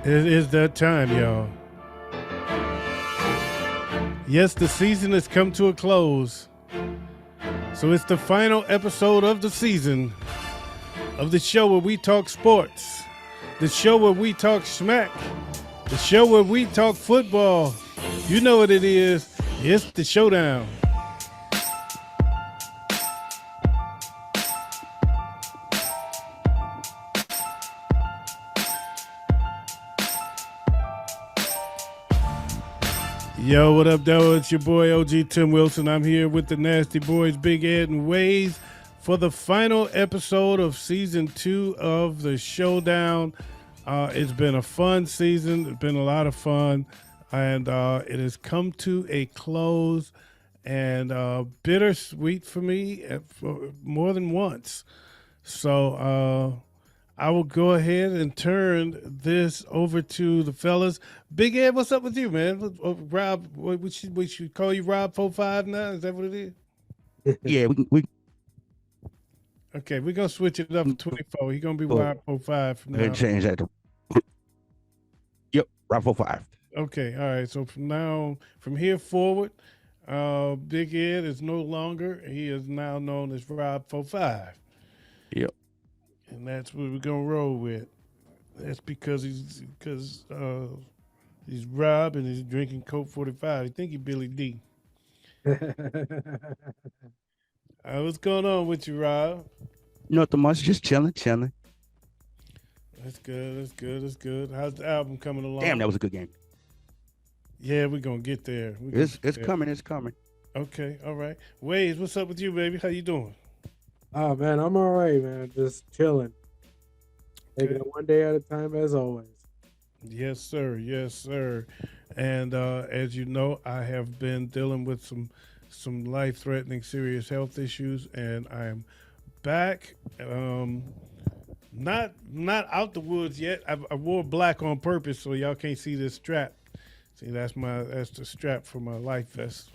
It is that time, y'all. Yes, the season has come to a close. So it's the final episode of the season of the show where we talk sports, the show where we talk smack, the show where we talk football. You know what it is. It's the Showdown. Yo, what up, though? It's your boy OG Tim Wilson. I'm here with the Nasty Boys, Big Ed and Waze, for the final episode of season 2 of the Showdown. It's been a fun season. It's been a lot of fun, and it has come to a close, and bittersweet for me for more than once. So I will go ahead and turn this over to the fellas. Big Ed, what's up with you, man? Rob, we should call you Rob 45 now? Is that what it is? Yeah, we Okay, we're going to switch it up to 24. He's going to be go Rob 45 from ahead now and on. change that to Rock 45. Okay, all right. So from here forward, Big Ed is no longer, he is now known as Rob 45. Yep. And that's what we're going to roll with. That's because he's Rob and he's drinking Coke 45. I think he's Billy D. What's going on with you, Rob? Nothing much, just chilling. That's good. That's good. That's good. How's the album coming along? Damn, that was a good game. Yeah, we're gonna get there. It's coming. It's coming. Okay. All right. Waze, what's up with you, baby? How you doing? Oh man, I'm all right, man. Just chilling, taking Okay. it one day at a time, as always. Yes, sir. Yes, sir. And as you know, I have been dealing with some life-threatening, serious health issues, and I am back. Not out the woods yet. I wore black on purpose so y'all can't see this strap. See, that's the strap for my life vest.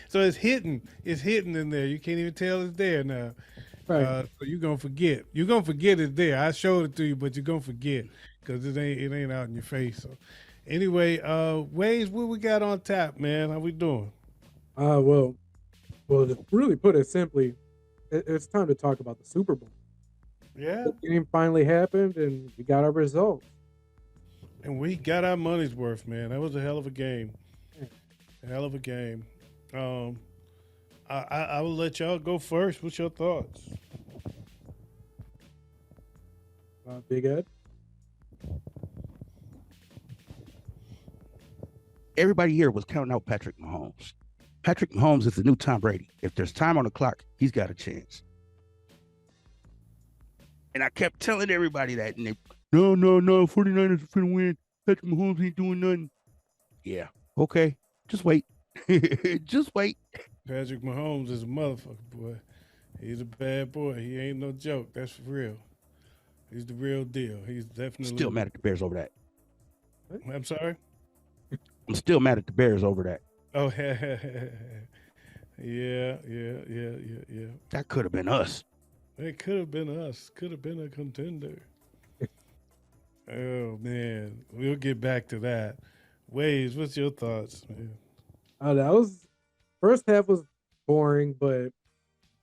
So it's hidden. It's hidden in there. You can't even tell it's there now. Right. So you're gonna forget. You're gonna forget it's there. I showed it to you, but you're gonna forget because it ain't out in your face. So anyway, Ways, what we got on tap, man? How we doing? Well, to really put it simply, it's time to talk about the Super Bowl. Yeah. The game finally happened, and we got our results. And we got our money's worth, man. That was a hell of a game. A hell of a game. I will let y'all go first. What's your thoughts? Big Ed. Everybody here was counting out Patrick Mahomes. Patrick Mahomes is the new Tom Brady. If there's time on the clock, he's got a chance. And I kept telling everybody that, and they, no, 49ers are finna win. Patrick Mahomes ain't doing nothing. Yeah, okay, just wait. Just wait. Patrick Mahomes is a motherfucker, boy. He's a bad boy. He ain't no joke. That's for real. He's the real deal. He's definitely Still mad at the Bears over that. I'm sorry. I'm still mad at the Bears over that. Oh, yeah. That could have been us. It could have been us. Could have been a contender. Oh man, we'll get back to that. Waves, what's your thoughts, man? That was first half was boring, but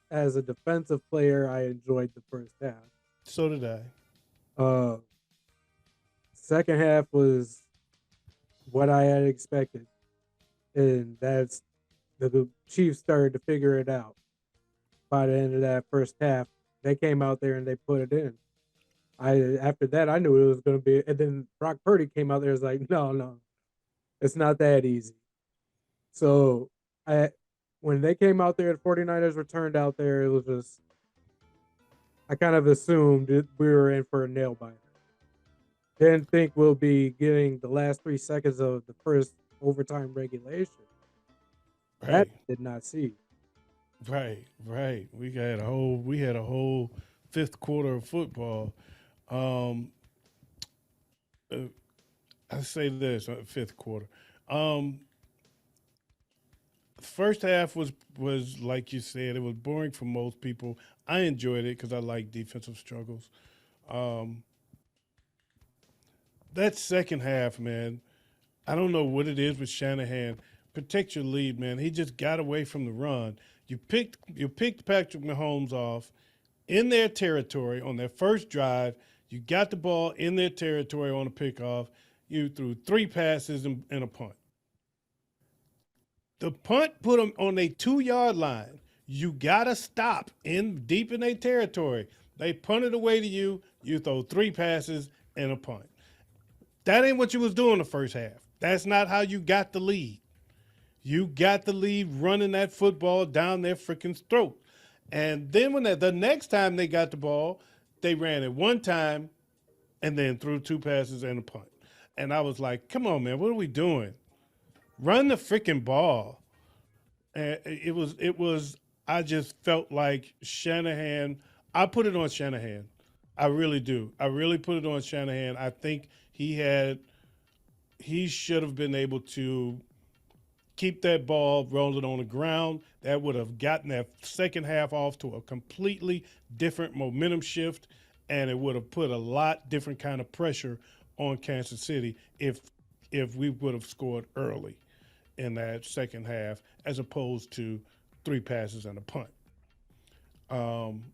as a defensive player, I enjoyed the first half. So did I. Uh, Second half was what I had expected, and that's the Chiefs started to figure it out. By the end of that first half, they came out there and they put it in. After that, I knew it was going to be, and then Brock Purdy came out there and was like, no, it's not that easy. So I when they came out there, the 49ers were turned out there, it was just I kind of assumed we were in for a nail biter. Didn't think we'll be getting the last 3 seconds of the first overtime regulation. That Right, did not see. right. We had a whole fifth quarter of football. Um, uh, I say this fifth quarter. Um, First half was like you said, it was boring for most people. I enjoyed it because I like defensive struggles. Um, that second half, man, I don't know what it is with Shanahan. Protect your lead, man. He just got away from the run. You picked Patrick Mahomes off in their territory on their first drive. You got the ball in their territory on a pickoff. You threw three passes and a punt. The punt put them on a 2 yard line. You gotta stop in deep in their territory. They punted away to you. You throw three passes and a punt. That ain't what you was doing the first half. That's not how you got the lead. You got the lead running that football down their freaking throat. And then when the next time they got the ball, they ran it one time and then threw two passes and a punt. And I was like, come on, man, what are we doing? Run the freaking ball. And it was I just felt like Shanahan, I put it on Shanahan. I really do. I really put it on Shanahan. I think he should have been able to keep that ball rolling on the ground. That would have gotten that second half off to a completely different momentum shift, and it would have put a lot different kind of pressure on Kansas City if we would have scored early in that second half, as opposed to three passes and a punt. Um,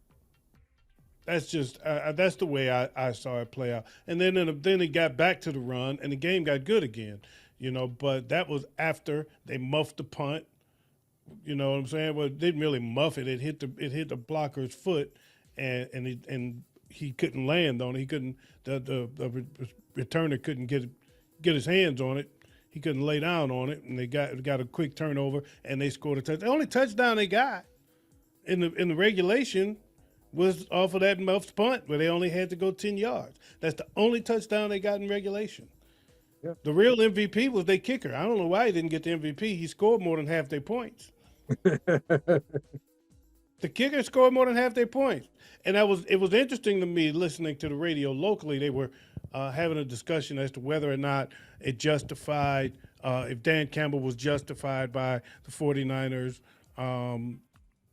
that's the way I saw it play out. And then it got back to the run, and the game got good again. But that was after they muffed the punt. You know what I'm saying? Well, it didn't really muff it. It hit the blocker's foot, and he couldn't land on it. He couldn't the returner couldn't get his hands on it. He couldn't lay down on it, and they got a quick turnover, and they scored a touchdown. The only touchdown they got in the regulation was off of that muffed punt where they only had to go 10 yards. That's the only touchdown they got in regulation. Yeah. The real MVP was their kicker. I don't know why he didn't get the MVP. He scored more than half their points. The kicker scored more than half their points. And it was interesting to me listening to the radio locally. They were having a discussion as to whether or not it justified, if Dan Campbell was justified by the 49ers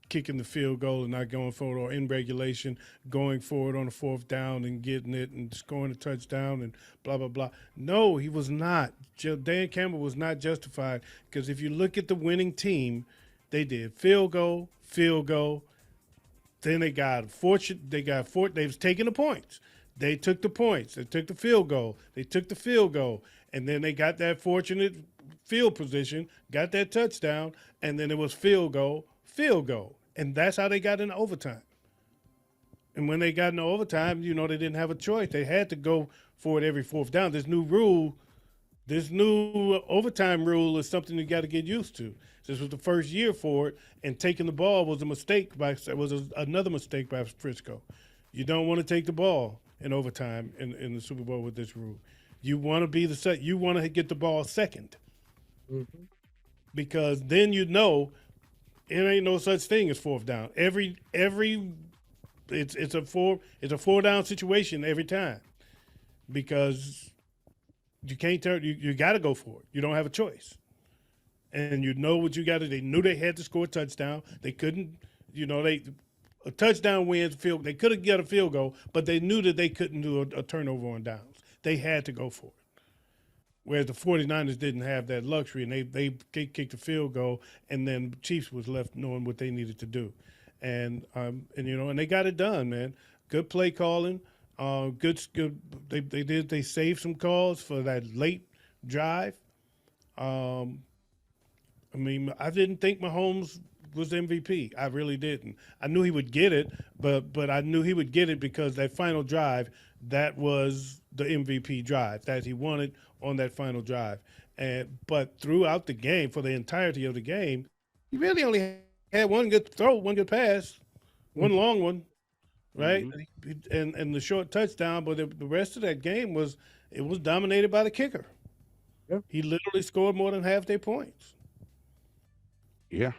kicking the field goal and not going forward, or in regulation going forward on the fourth down and getting it and scoring a touchdown and blah, blah, blah. No, he was not. Dan Campbell was not justified, because if you look at the winning team, they did field goal, then they got fortunate. They was taking the points. They took the points. They took the field goal. They took the field goal, and then they got that fortunate field position, got that touchdown, and then it was field goal, and that's how they got into overtime. And when they got into overtime, they didn't have a choice. They had to go for it every fourth down. This new overtime rule is something you got to get used to. This was the first year for it, and taking the ball was another mistake by Frisco. You don't want to take the ball in overtime in the Super Bowl with this rule. You want to be you want to get the ball second, because then it ain't no such thing as fourth down. It's a four down situation every time, because you can't turn. You got to go for it. You don't have a choice, and you know what you got to. They knew they had to score a touchdown. They couldn't. A touchdown wins field. They could have got a field goal, but they knew that they couldn't do a turnover on downs. They had to go for it. Whereas the 49ers didn't have that luxury, and they kicked a field goal, and then the Chiefs was left knowing what they needed to do, and they got it done, man. Good play calling. Good. They saved some calls for that late drive. I didn't think Mahomes was MVP. I really didn't. I knew he would get it, but I knew he would get it because that final drive, that was the MVP drive that he wanted on that final drive. But throughout the game, for the entirety of the game, he really only had one good throw, one good pass, one long one, right? And the short touchdown. But the rest of that game was dominated by the kicker. Yep. He literally scored more than half their points. Yeah.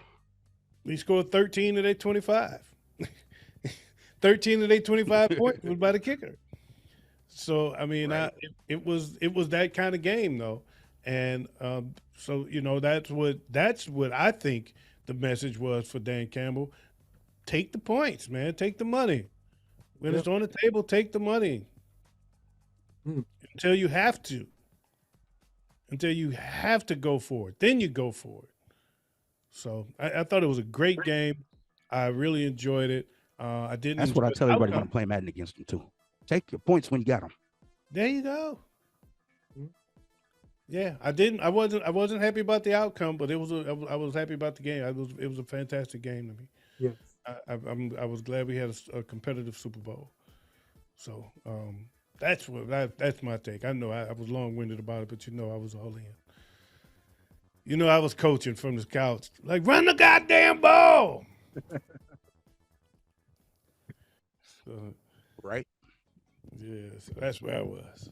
He scored 13 of their 25. 13 of their 25 points was by the kicker. So right. It was that kind of game though, and so that's what I think the message was for Dan Campbell. Take the points, man. Take the money. When it's on the table, take the money. Mm. until you have to. Until you have to go for it. Then you go for it. So I thought it was a great game. I really enjoyed it. I didn't That's enjoy what I the tell everybody when outcome. I'm playing Madden against them too. Take your points when you got them. There you go. Mm. Yeah, I didn't. I wasn't happy about the outcome, but I was happy about the game. It was a fantastic game to me. Yes. I was glad we had a competitive Super Bowl. So that's my take. I know I was long winded about it, but I was all in. I was coaching from the couch, like run the goddamn ball. So Right? yeah, so that's where I was.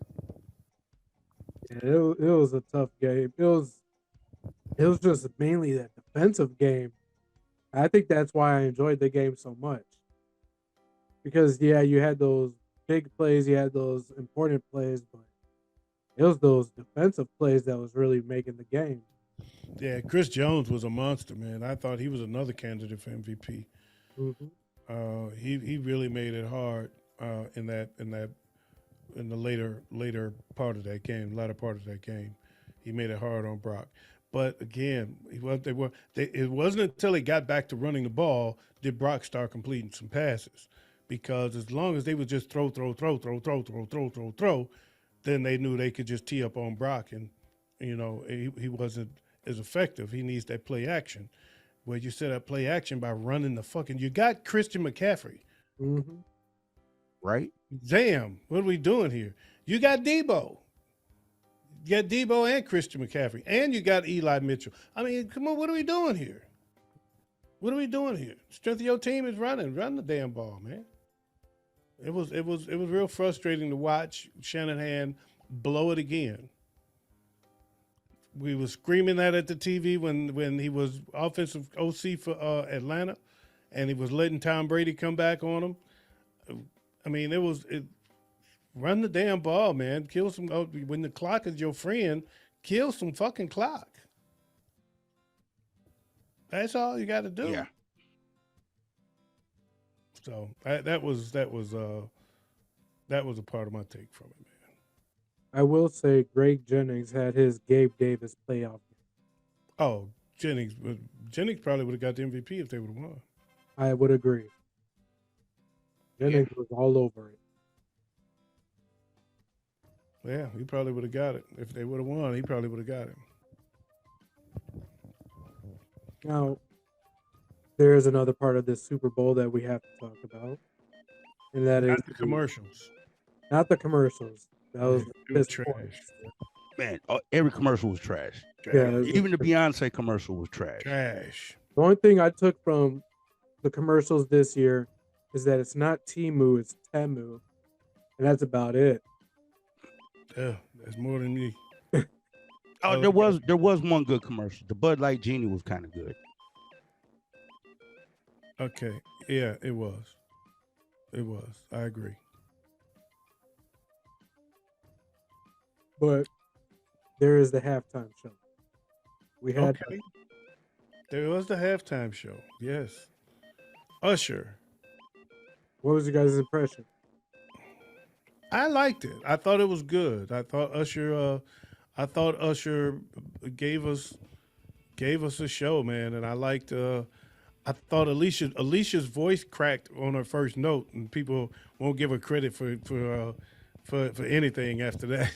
Yeah, it was a tough game. It was just mainly that defensive game. I think that's why I enjoyed the game so much. Because yeah, you had those big plays, you had those important plays, but it was those defensive plays that was really making the game. Yeah, Chris Jones was a monster, man. I thought he was another candidate for MVP. Hmm. He really made it hard in the later part of that game, latter part of that game. He made it hard on Brock. But again, it wasn't until he got back to running the ball did Brock start completing some passes. Because as long as they would just throw, then they knew they could just tee up on Brock, and he wasn't as effective. He needs that play action, where you set up play action by running the fucking. You got Christian McCaffrey. Hmm. Right? Damn, what are we doing here? You got Debo. You got Debo and Christian McCaffrey, and you got Eli Mitchell. I mean, come on, what are we doing here? What are we doing here? Strength of your team is running. Run the damn ball, man. It was real frustrating to watch Shanahan blow it again. We were screaming that at the TV when he was offensive OC for Atlanta, and he was letting Tom Brady come back on him. I mean, run the damn ball, man. Kill some. When the clock is your friend, kill some fucking clock. That's all you got to Yeah. do. So that was a part of my take from it, man. I will say Greg Jennings had his Gabe Davis playoff game. Oh, Jennings probably would have got the MVP if they would have won. I would agree. Yeah. Jennings was all over it. Yeah, he probably would have got it if they would have won. He probably would have got it. Now, there is another part of this Super Bowl that we have to talk about, and that is Not the commercials. not the commercials. That was the It was piss points. trash. Man, every commercial was trash. Yeah, it was Even the Beyonce commercial was trash. Trash. the only thing I took from the commercials this year is that it's not Timu, it's Temu, and that's about it. Yeah, that's more than me. Oh, there was one good commercial. The Bud Light Genie was kind of good. Okay. Yeah, it was. It was. I agree. But there is the halftime show. We had Okay. There was the halftime show. Yes. Usher. what was your guys' impression? I liked it. I thought it was good. I thought Usher gave us a show, man, and I liked. I thought Alicia's voice cracked on her first note, and people won't give her credit for anything after that.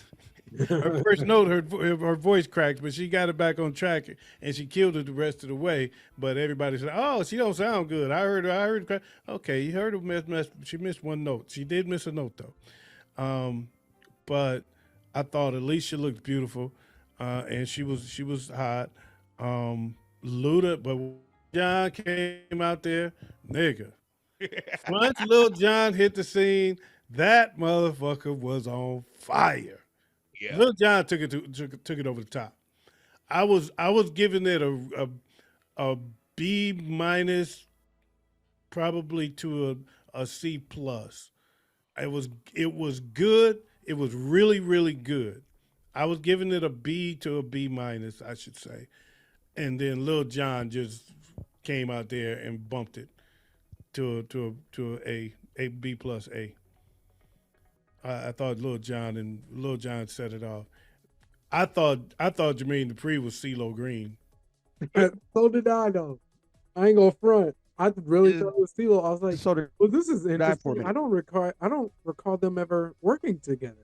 Her first note, her voice cracked, but she got it back on track, and she killed it the rest of the way. But everybody said, "Oh, she don't sound good." I heard her. Okay, you heard her. She missed one note. She did miss a note though. But I thought Alicia looked beautiful, and she was hot. Luda, but John came out there, nigga. Once Lil John hit the scene, that motherfucker was on fire. Yeah. Lil John took it over the top. I was giving it a B minus, probably to a C plus. It was good. It was really really good. I was giving it a B to a B minus, I should say, and then Lil John just came out there and bumped it to a B plus A. I thought Lil John set it off. I thought Jermaine Dupri was CeeLo Green. So did I though. I ain't gonna front. I really Yeah, thought it was Stilo. I was like, so did well, this is I for a interesting. minute. I don't recall them ever working together.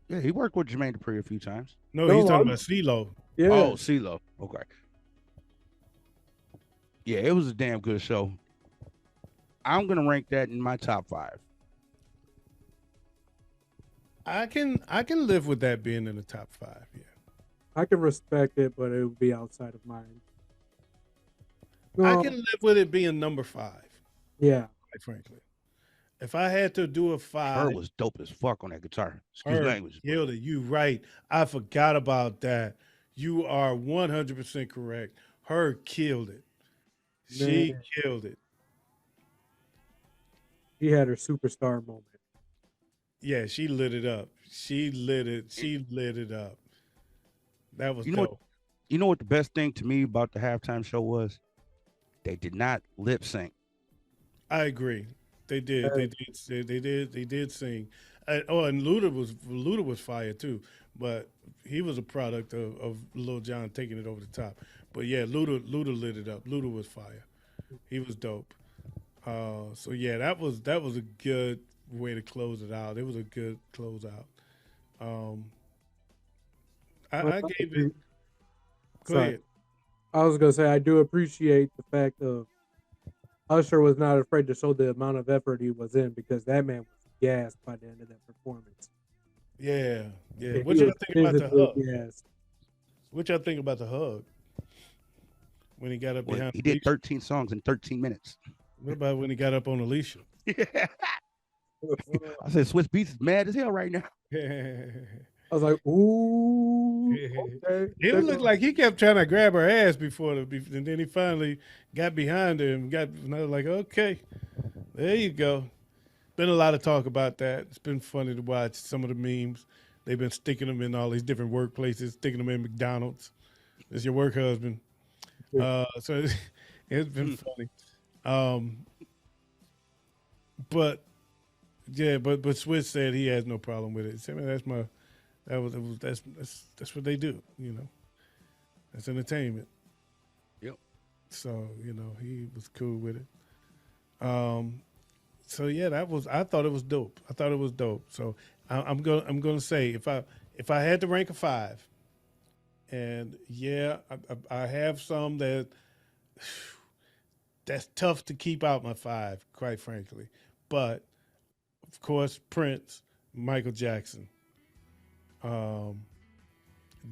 Yeah, he worked with Jermaine Dupri a few times. No, he's No, talking about CeeLo. yeah. Oh, CeeLo. Okay. Yeah, it was a damn good show. I'm gonna rank that in my top 5. I can live with that being in the top 5. Yeah, I can respect it, but it would be outside of mine. I No, can live with it being number 5. yeah. Quite frankly, if I had to do a 5, Her was dope as fuck on that guitar. Excuse her language. but killed it. You right. I forgot about that. You are 100% correct. Her killed it. She Man, killed it. she had her superstar moment. Yeah, she lit it up. She lit it. She lit it up. That was You know what? dope. You know what the best thing to me about the halftime show was? They did not lip sync. I agree. They did. They did. They did sing. And Luda was fire too. But he was a product of Lil Jon taking it over the top. But yeah, Luda lit it up. Luda was fire. He was dope. So yeah, that was a good way to close it out. It was a good closeout. Um, Well, I gave it. Go sorry. ahead. I was gonna say I do appreciate the fact of Usher was not afraid to show the amount of effort he was in because that man was gassed by the end of that performance. Yeah, yeah. And What he y'all was think about the physically hug? gassed. What y'all think about the hug when he got up Well, behind he did Alicia? 13 songs in 13 minutes. What about when he got up on Alicia? I said Swiss Beats is mad as hell right now. I was like, ooh, okay. It looked like he kept trying to grab her ass and then he finally got behind her and I was like, okay, there you go. Been a lot of talk about that. It's been funny to watch some of the memes. They've been sticking them in all these different workplaces, sticking them in McDonald's. It's your work husband. So it's been funny. But yeah, but Swiss said he has no problem with it. He said, man, that's what they do, you know. That's entertainment. Yep. So, you know, he was cool with it. So yeah, I thought it was dope. I thought it was dope. So I'm gonna say if I had to rank a 5, and yeah, I have some that's tough to keep out my 5, quite frankly. But of course, Prince, Michael Jackson,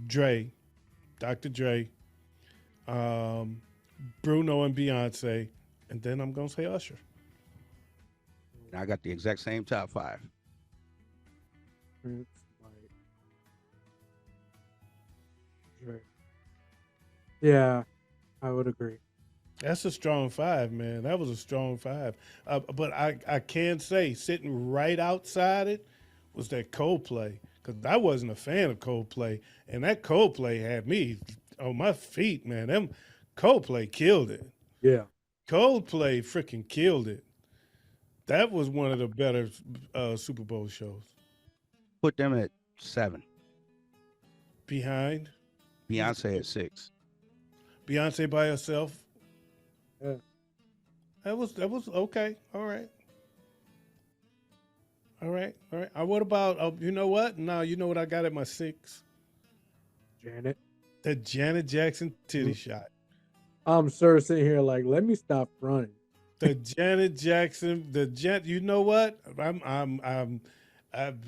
Dre, Dr. Dre, Bruno and Beyonce, and then I'm gonna say Usher. And I got the exact same top 5. Prince, Drake. Yeah, I would agree. That's a strong 5, man. That was a strong 5. But I can say sitting right outside it was that Coldplay, because I wasn't a fan of Coldplay, and that Coldplay had me on my feet, man. Them Coldplay killed it. Yeah. Coldplay freaking killed it. That was one of the better Super Bowl shows. Put them at 7. Behind Beyonce at 6. Beyonce by herself. Yeah. That was okay. All right. What about you know what? No, you know what I got at my 6? Janet. The Janet Jackson titty shot. I'm sure sitting here like, let me stop running. The Janet Jackson, you know what?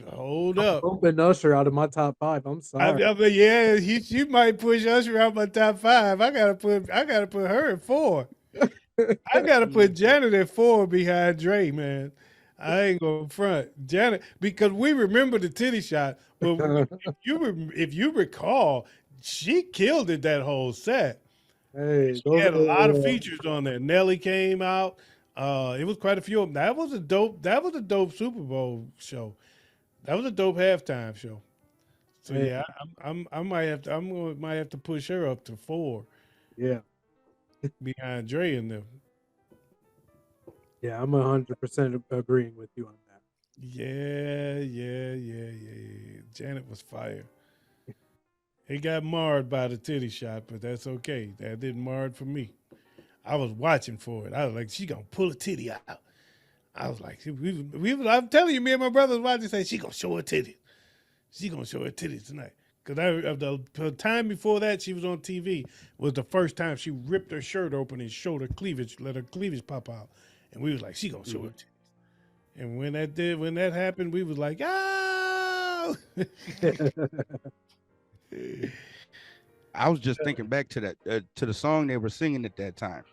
Hold up. Bumping Usher out of my top 5. I'm sorry. Yeah, you might push Usher out my top 5. I gotta put her at 4. I gotta put Janet at 4 behind Dre, man. I ain't gonna front Janet because we remember the titty shot, but if you recall, she killed it that whole set. Hey, She had a lot of features on there. Nelly came out. It was quite a few of them. That was a dope Super Bowl show. That was a dope halftime show. So Hey. yeah, I might have to push her up to 4 Yeah. behind Dre and them. Yeah, I'm 100% agreeing with you on that. Yeah. Janet was fire. It got marred by the titty shot, but that's okay. That didn't mar it for me. I was watching for it. I was like, she gonna pull a titty out. I was like, I'm telling you, me and my brother was watching. Say she gonna show her titty. She gonna show her titties tonight. Cause the time before that she was on TV was the first time she ripped her shirt open and showed her cleavage, let her cleavage pop out, and we was like, she gonna show her titties. And when that happened, we was like, oh. I was just thinking back to that to the song they were singing at that time.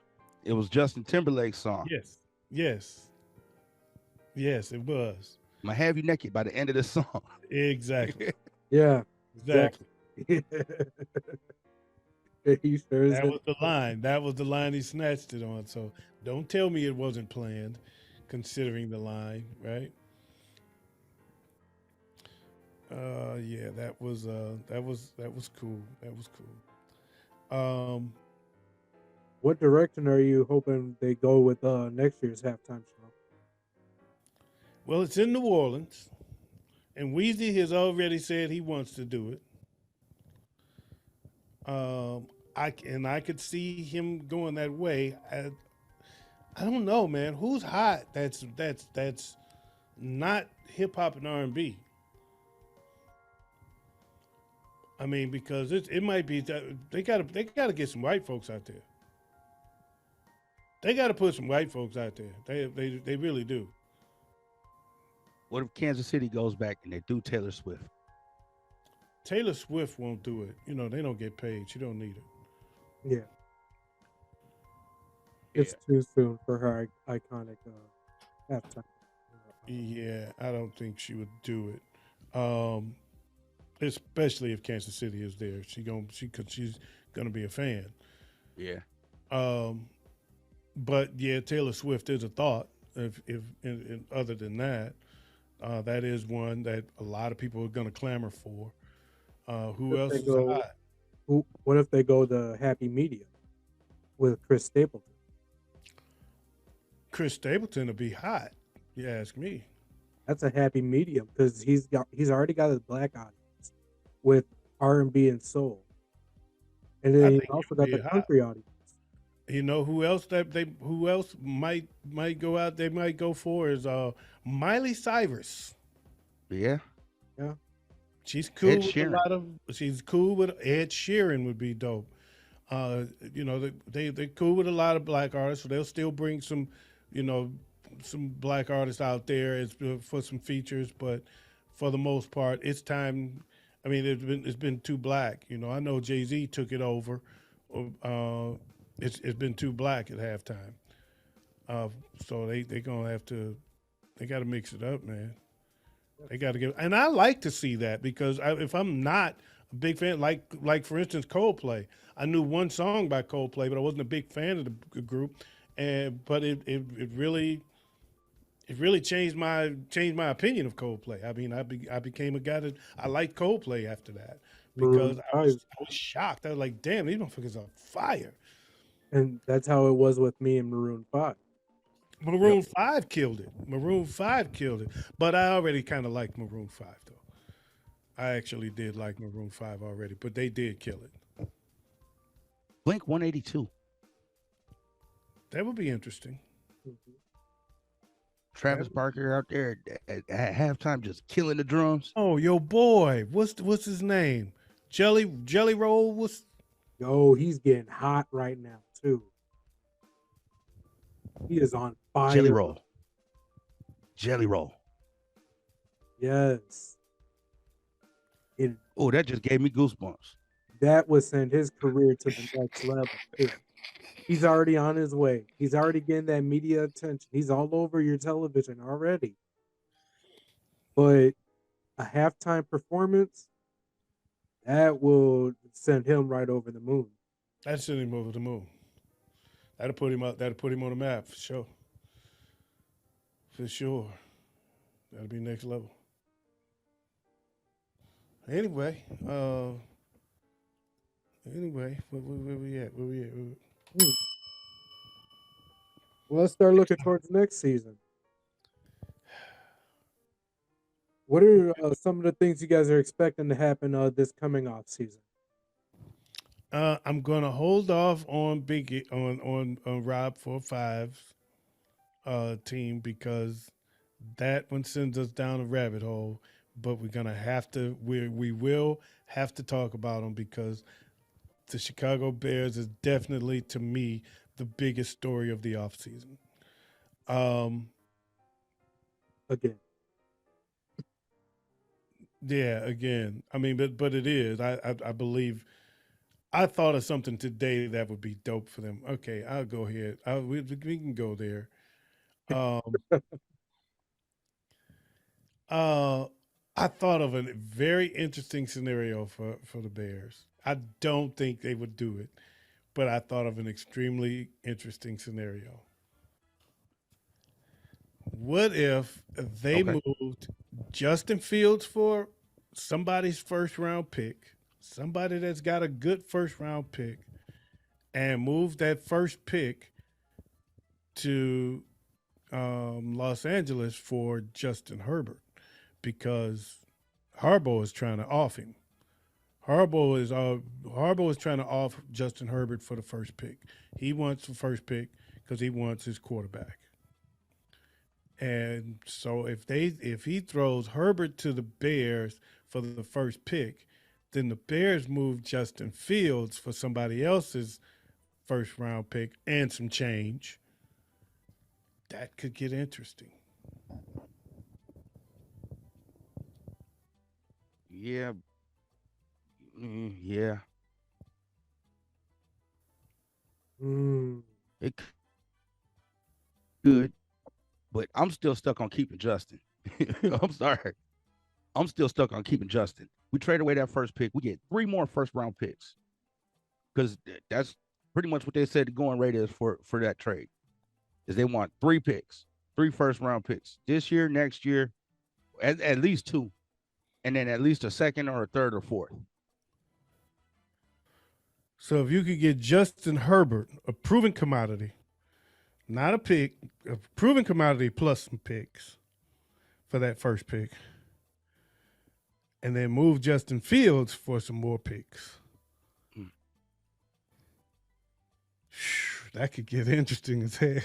It was Justin Timberlake's song. Yes, it was. I'm gonna have you naked by the end of the song. Exactly. Yeah, Exactly. He sure is That good. was the line. That was the line he snatched it on. So don't tell me it wasn't planned, considering the line, right? Yeah, that was cool. That was cool. What direction are you hoping they go with next year's halftime show? Well, it's in New Orleans, and Weezy has already said he wants to do it. I could see him going that way. I don't know, man. Who's hot? That's not hip hop and R&B. I mean, because it might be that they gotta get some white folks out there. They gotta put some white folks out there. They really do. What if Kansas City goes back and they do Taylor Swift? Taylor Swift won't do it. You know, they don't get paid. She don't need it. Yeah, it's too soon for her iconic halftime. Yeah, I don't think she would do it. Especially if Kansas City is there. She's gonna be a fan. Yeah. Um, but yeah, Taylor Swift is a thought. If other than that, that is one that a lot of people are gonna clamor for. Who If else they is go, hot? what if they go the happy medium with Chris Stapleton? Chris Stapleton will be hot. You ask me. That's a happy medium because he's already got a black audience with R&B and soul, and I then he's think he also would got be the hot. country audience. You know who else might go out? They might go for is Miley Cyrus. Yeah. Yeah, She's Ed cool with a Sheeran. lot of. She's cool with Ed Sheeran would be dope. You know they cool with a lot of black artists, so they'll still bring some, you know, some black artists out there for some features. But for the most part, it's time. I mean, it's been too black. You know, I know Jay-Z took it over. Uh, it's been too black at halftime. Uh, so they gonna have to. They got to mix it up, man. They got to give, and I like to see that because if I'm not a big fan, like for instance Coldplay, I knew one song by Coldplay, but I wasn't a big fan of the group, and but it really changed my opinion of Coldplay. I mean, I became a guy that I liked Coldplay after that because Maroon I Five, was I was shocked. I was like, damn, these motherfuckers are fire. and that's how it was with me and Maroon Five. Yep. Maroon Five killed it. Maroon Five killed it, but I already kind of liked Maroon Five though. I actually did like Maroon 5 already, but they did kill it. Blink 182. That would be interesting. Mhm. Travis Barker out there at halftime just killing the drums. Oh, yo boy, what's his name? Jelly Roll was Yo, he's getting hot right now too. He is on Jelly fire. roll. Jelly roll. Yes, and Oh, that just gave me goosebumps. that would send his career to the next level too. He's already on his way. He's already getting that media attention. He's all over your television already. But a halftime performance that will send him right over the moon. that sent him over the moon. That'll put him up. That'll put him on the map for sure. For sure, that'll be next level. Anyway, where we at? Where we at? Hmm. Well, let's start looking towards next season. What are some of the things you guys are expecting to happen this coming off season? I'm gonna hold off on on Rob for five team because that one sends us down a rabbit hole. But we're gonna have to we will have to talk about them because the Chicago Bears is definitely to me the biggest story of the offseason. Um, Again, yeah, again, I mean, but it is. I believe I thought of something today that would be dope for them. Okay, I'll go ahead. We can go there. Um, uh, I thought of a very interesting scenario for the Bears. I don't think they would do it, but I thought of an extremely interesting scenario. What if they Okay. moved Justin Fields for somebody's first round pick, somebody that's got a good first round pick, and moved that first pick to Los Angeles for Justin Herbert because Harbaugh is trying to off him. Harbaugh is trying to off Justin Herbert for the first pick. He wants the first pick because he wants his quarterback. And so if he throws Herbert to the Bears for the first pick, then the Bears move Justin Fields for somebody else's first round pick and some change. That could get interesting. Yeah. Yeah. mm, It could, but I'm still stuck on keeping Justin. I'm sorry. I'm still stuck on keeping Justin. We trade away that first pick. We get 3 more first round picks because that's pretty much what they said the going rate is for that trade. Is they want 3 picks, 3 first round picks this year, next year, at least 2, and then at least a second or a third or fourth. So if you could get Justin Herbert, a proven commodity, not a pick, a proven commodity plus some picks for that first pick, and then move Justin Fields for some more picks. Mm. That could get interesting as hell.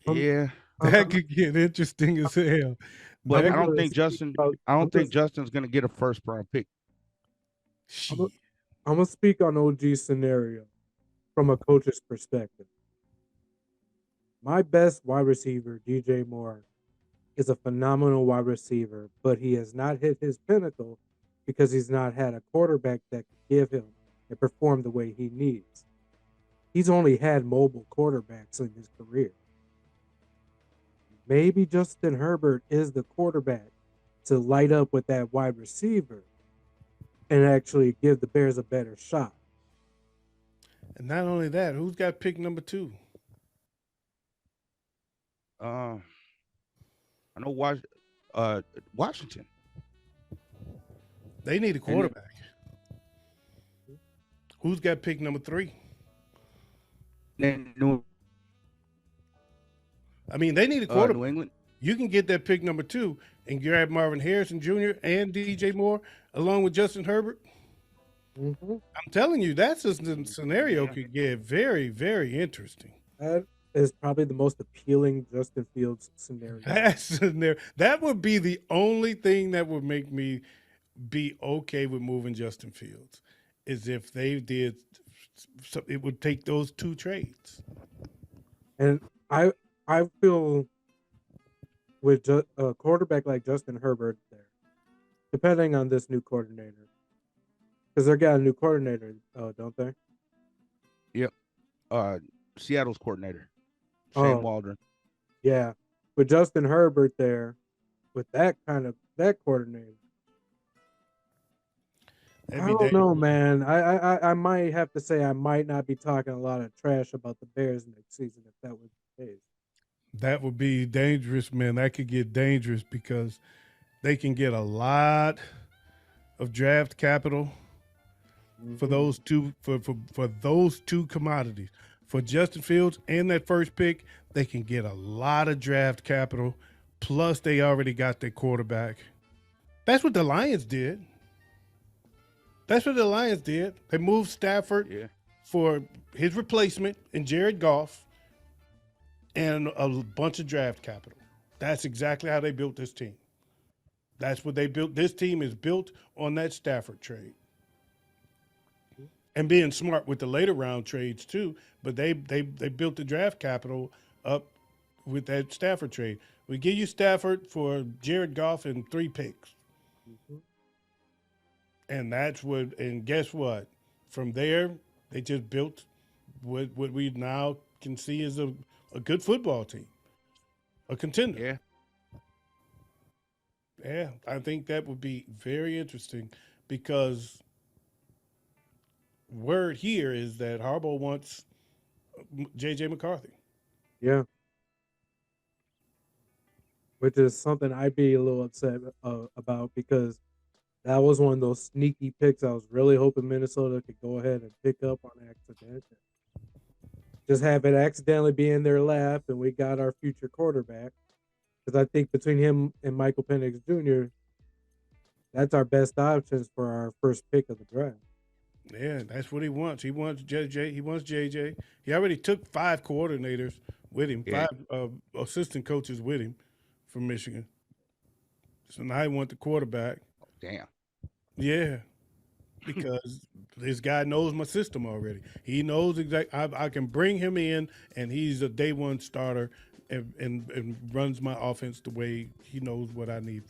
I'm, Yeah, I'm, That I'm, could get interesting as hell. but I'm That I don't gonna think speak Justin. about. I don't think Justin's going to get a first round pick. I'm gonna shit. I'm gonna speak on OG's scenario from a coach's perspective. My best wide receiver, DJ Moore, is a phenomenal wide receiver, but he has not hit his pinnacle because he's not had a quarterback that can give him and perform the way he needs. He's only had mobile quarterbacks in his career. Maybe Justin Herbert is the quarterback to light up with that wide receiver and actually give the Bears a better shot. And not only that, who's got pick number 2? Uh, I know Washington, They need a and quarterback. Who's got pick number 3? then New I mean, they need a quarterback. New England. You can get that pick number 2 and grab Marvin Harrison Jr. and DJ Moore along with Justin Herbert. Mm-hmm. I'm telling you, that's a scenario Yeah. could get very, very interesting. That is probably the most appealing Justin Fields scenario. That's in there. That would be the only thing that would make me be okay with moving Justin Fields, is if they did. So it would take those 2 trades. And I feel with a quarterback like Justin Herbert there, depending on this new coordinator, because they're got a new coordinator, don't they? Yep. Seattle's coordinator, Shane Oh, Waldron. yeah. With Justin Herbert there, with that coordinator, That'd I be don't know, dangerous. man. I might have to say I might not be talking a lot of trash about the Bears next season if that was the case. That would be dangerous, man. That could get dangerous because they can get a lot of draft capital for Mm-hmm. those two for those 2 commodities. for Justin Fields and that first pick, they can get a lot of draft capital. Plus, they already got their quarterback. That's what the Lions did. That's what the Lions did. They moved Stafford Yeah. for his replacement in Jared Goff and a bunch of draft capital. That's exactly how they built this team. That's what they built. This team is built on that Stafford trade and being smart with the later round trades too. But they built the draft capital up with that Stafford trade. We give you Stafford for Jared Goff and 3 picks. Mhm. And that's what. And guess what? From there, they just built what we now can see as a good football team, a contender. Yeah. Yeah, I think that would be very interesting because word here is that Harbaugh wants J.J. McCarthy. Yeah, which is something I'd be a little upset about because that was one of those sneaky picks I was really hoping Minnesota could go ahead and pick up on accident. Just have it accidentally be in their lap, and we got our future quarterback. Because I think between him and Michael Penix Jr., that's our best options for our first pick of the draft. Yeah, that's what he wants. He wants J.J. He wants J.J. He already took 5 coordinators with him, Yeah. 5 assistant coaches with him from Michigan. So now he wants the quarterback. Damn. Yeah, because this guy knows my system already. He knows exactly. I can bring him in, and he's a day one starter, and runs my offense the way he knows what I need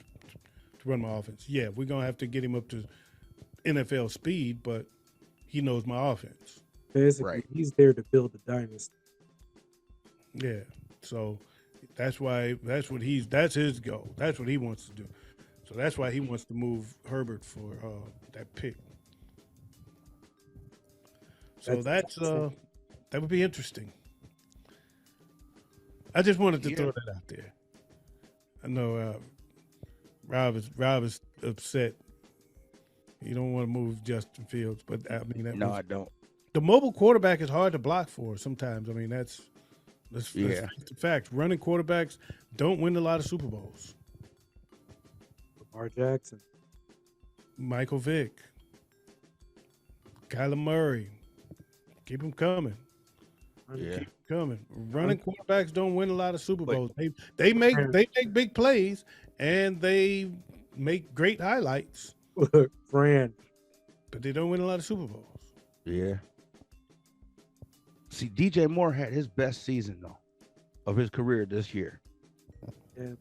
to run my offense. Yeah, we're gonna have to get him up to NFL speed, but he knows my offense. Basically, Right. he's there to build a dynasty. Yeah, so that's his goal. That's what he wants to do. So that's why he wants to move Herbert for that pick. So that would be interesting. I just wanted to Yeah. throw that out there. I know Rob is upset. You don't want to move Justin Fields, but I mean No, I don't. the mobile quarterback is hard to block for sometimes. I mean that's Yeah. the fact. Running quarterbacks don't win a lot of Super Bowls. Lamar Jackson. Michael Vick, Kyler Murray, keep them coming. Yeah. Keep 'em coming. Running quarterbacks don't win a lot of Super But- Bowls. They make big plays and they make great highlights, Look, Fran. but they don't win a lot of Super Bowls. Yeah. See, DJ Moore had his best season though of his career this year. Yeah,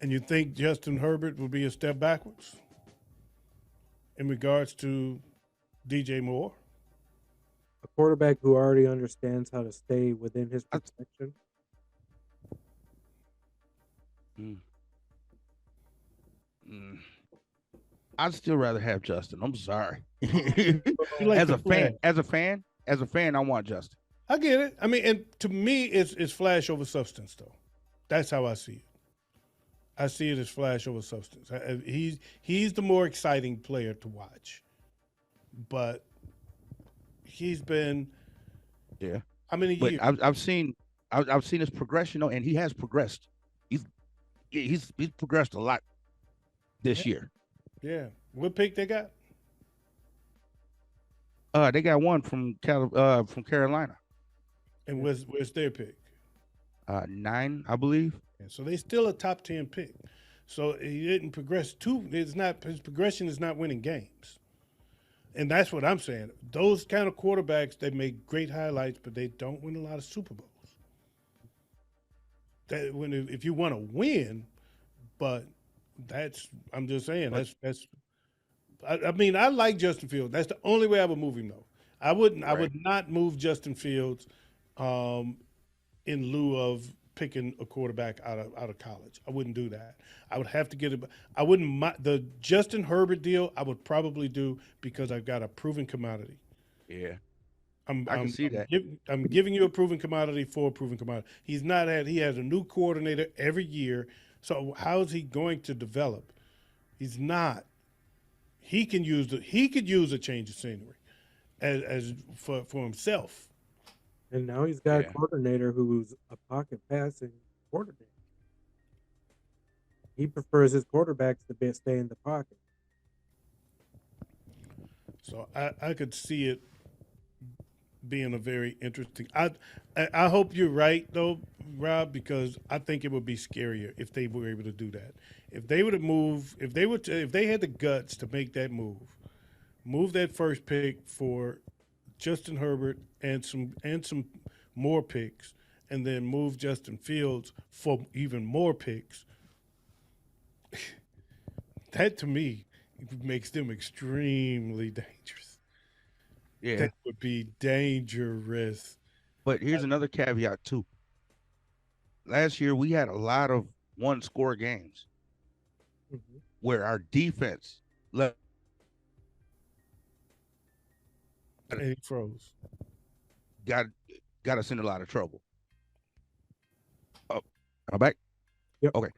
And you think Justin Herbert will be a step backwards in regards to DJ Moore? a quarterback who already understands how to stay within his protection. I'd still rather have Justin. I'm sorry. You like as the a flash. fan, I want Justin. I get it. I mean, and to me, it's flash over substance, though. That's how I see it. I see it as flash over substance. He's the more exciting player to watch, but he's been Yeah. how many But years? I've seen his progression, and he has progressed. He's progressed a lot this year. Yeah, what pick they got? They got one from Carolina, And where's their pick? 9, I believe. And so they still a top 10 pick. So he didn't progress too. It's not his progression is not winning games. And that's what I'm saying. Those kind of quarterbacks, they make great highlights, but they don't win a lot of Super Bowls. That if you want to win, but I'm just saying that's. I mean, I like Justin Fields. That's the only way I would move him, though. I wouldn't. I would not move Justin Fields, in lieu of picking a quarterback out of college. I wouldn't do that. I would have to get it. I wouldn't the Justin Herbert deal. I would probably do because I've got a proven commodity. Yeah. I can see that. I'm giving you a proven commodity for a proven commodity. He has a new coordinator every year. So how is he going to develop? He's not. He could use a change of scenery as for himself. And now he's got a Yeah. coordinator who's a pocket passing coordinator. He prefers his quarterbacks to stay in the pocket. So I could see it being a very interesting. I hope you're right though, Rob, because I think it would be scarier if they were able to do that. If they were to move, if they had the guts to make that move that first pick for Justin Herbert and some more picks, and then move Justin Fields for even more picks. That to me makes them extremely dangerous. Yeah. That would be dangerous. But here's another caveat too. Last year we had a lot of one score games Mm-hmm. where our defense And he froze. got got us in a lot of trouble. Oh, am I back? Yep. Okay.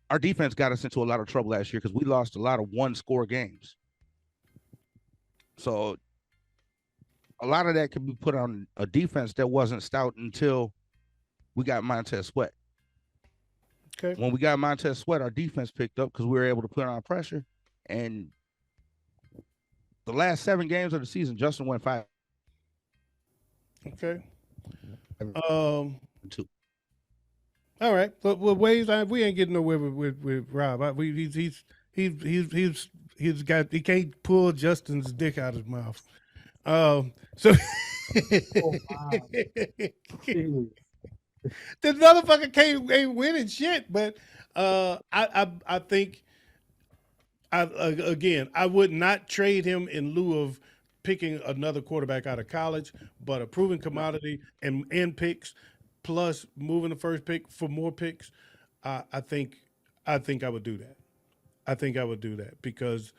Our defense got us into a lot of trouble last year because we lost a lot of one score games. So a lot of that can be put on a defense that wasn't stout until we got Montez Sweat. Okay. When we got Montez Sweat, our defense picked up because we were able to put on pressure. And the last 7 games of the season, Justin went 5 Okay. and Um. 2. All right. But ways we ain't getting nowhere with Rob. He's got he can't pull Justin's dick out of his mouth. So Oh wow. Jeez. this motherfucker can't ain't winning shit. But I think again I would not trade him in lieu of picking another quarterback out of college, but a proven commodity and picks plus moving the first pick for more picks. I think I would do that. I think I would do that because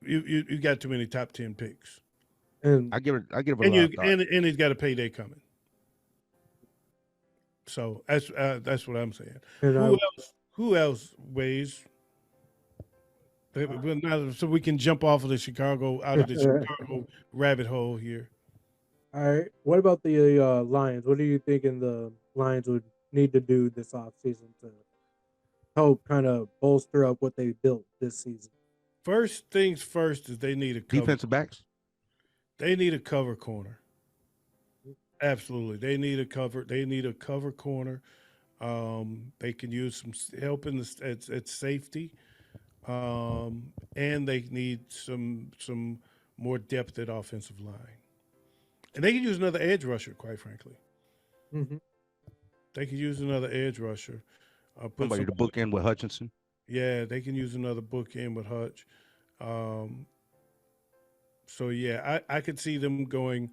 you got too many top 10 picks, And I give it a and lot of thought. and he's got a payday coming. So that's what I'm saying. and I Who else weighs? Well, now, so we can jump off of the Chicago out of the Chicago rabbit hole here. all right. What about the Lions? What are you thinking the Lions would need to do this offseason to help kind of bolster up what they built this season? First things first is they need a cover. Defensive backs. They need a cover corner. Absolutely, they need a cover. They need a cover corner. They can use some help in at safety, and they need some more depth at offensive line. And they can use another edge rusher. Quite frankly, Mm-hmm. they can use another edge rusher. Put Somebody to book in with Hutchinson. Yeah, they can use another book in with Hutch. Um, so yeah, I could see them going